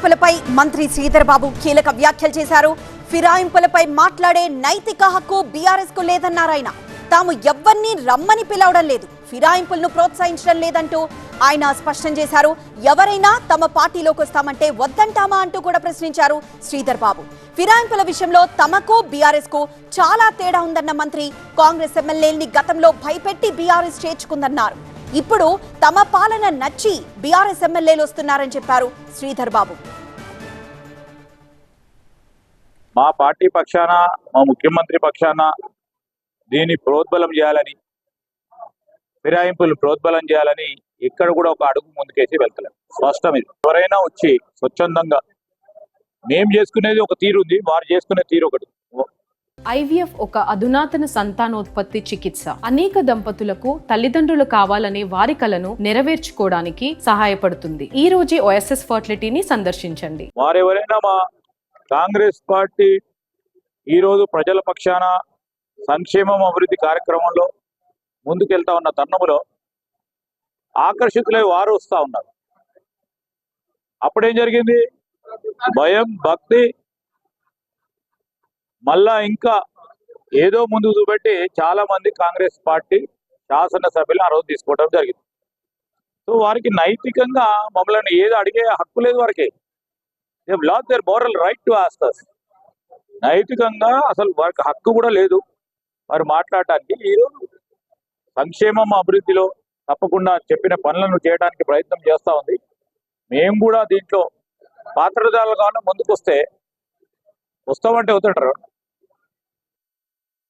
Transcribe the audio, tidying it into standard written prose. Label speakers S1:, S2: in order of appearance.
S1: ఫిరాయింపులపై మంత్రి శ్రీధర్ బాబు కీలక వ్యాఖ్యలు చేశారు. ఫిరాయింపులపై మాట్లాడే నైతిక హక్కు బీఆర్ఎస్ కు లేదన్నారాయన. తాము ఎవ్వరిని రమ్మని పిలవడం లేదు, ఫిరాయింపులను ప్రోత్సహించడం లేదంటూ ఆయన స్పష్టం చేశారు. ఎవరైనా తమ పార్టీలోకి వస్తామంటే వద్దంటామా అంటూ కూడా ప్రశ్నించారు శ్రీధర్ బాబు. ఫిరాయింపుల విషయంలో తమకు బీఆర్ఎస్ కు చాలా తేడా ఉందన్న మంత్రి కాంగ్రెస్ ఎమ్మెల్యేల్ని గతంలో భయపెట్టి బీఆర్ఎస్ చేర్చుకుందన్నారు. ఇప్పుడు తమ పాలన నచ్చి బీఆర్ఎస్ ఎమ్మెల్యేలు వస్తున్నారని చెప్పారు శ్రీధర్ బాబు.
S2: మా పార్టీ పక్షాన, మా ముఖ్యమంత్రి పక్షాన దీన్ని ప్రోద్బలం చేయాలని, ఫిరాయింపులు ప్రోద్బలం చేయాలని ఇక్కడ కూడా ఒక అడుగు ముందుకేసి వెళ్తలేం. స్పష్టం ఇది. ఎవరైనా వచ్చి స్వచ్ఛందంగా మేం చేసుకునేది ఒక తీరు ఉంది, వారు చేసుకునే తీరు ఒకటి.
S3: IVF ఒక అధునాతన సంతానోత్పత్తి చికిత్స. అనేక దంపతులకు తల్లిదండ్రులు కావాలనే వారి కలను నెరవేర్చుకోవడానికి సహాయపడుతుంది. ఈ రోజే OSS ఫర్టిలిటీని సందర్శించండి.
S2: వారెవరైనా మా కాంగ్రెస్ పార్టీ ఈరోజు ప్రజల పక్షాన సంక్షేమం అభివృద్ధి కార్యక్రమంలో ముందుకెళ్తా ఉన్న తరుణంలో ఆకర్షితులై వారు వస్తూ ఉన్నారు. అప్పుడేం జరిగింది? భయం, భక్తి, మళ్ళా ఇంకా ఏదో ముందు చూపెట్టి చాలా మంది కాంగ్రెస్ పార్టీ శాసనసభ్యులు ఆ రోజు తీసుకోవడం జరిగింది. సో వారికి నైతికంగా మమ్మల్ని ఏదో అడిగే హక్కు లేదు. వారికి they lost their moral right to ask us. నైతికంగా అసలు వారికి హక్కు కూడా లేదు వారు మాట్లాడటానికి. ఈరోజు సంక్షేమం అభివృద్ధిలో తప్పకుండా చెప్పిన పనులను చేయడానికి ప్రయత్నం చేస్తూ ఉంది. మేము కూడా దీంట్లో పాత్రదారులు కావాలని ముందుకు వస్తామంటే అవుతాడు.